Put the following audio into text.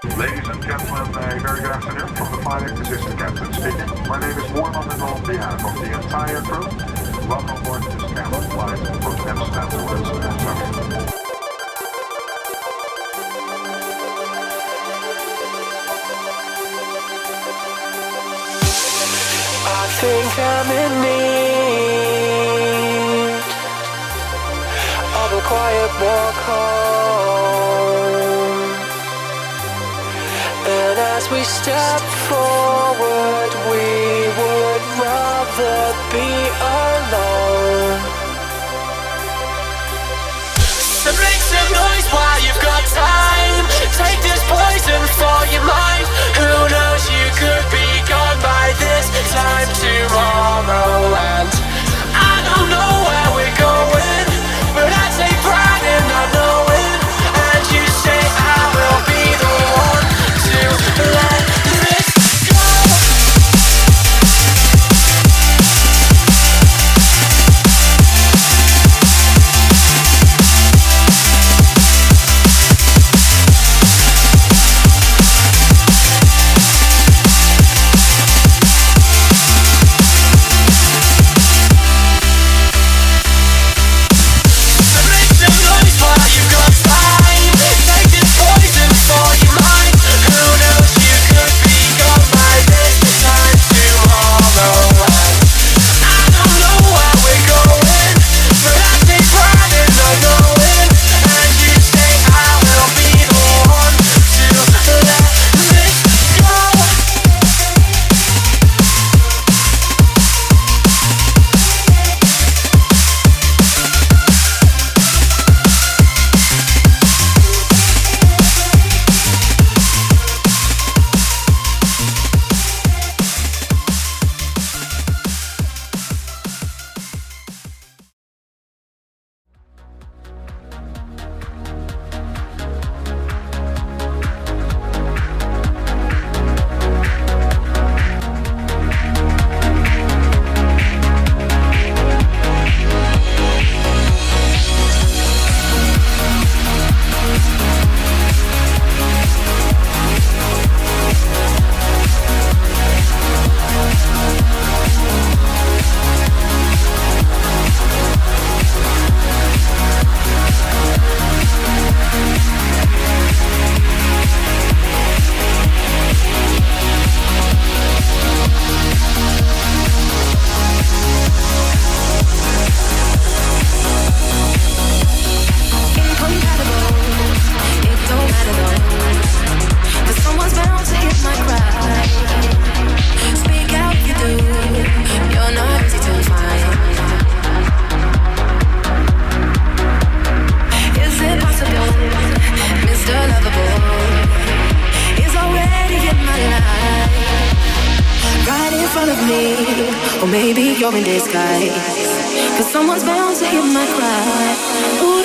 Ladies and gentlemen, a very good afternoon from the flight acquisition captain speaking. My name is Moorman and on behalf of the entire crew, welcome aboard this camel flight from Amsterdam towards Amsterdam. I think I'm in need of a quiet walk home. And as we step forward, we would rather be alone. So make some noise while you've got time. Take this poison for your mind. Who knows, you could be gone by this time tomorrow. And I don't know where we're going, but I take pride in not knowing. And you say I will be the one to let this go. Or maybe you're in disguise, 'cause someone's bound to hear my cry. Ooh,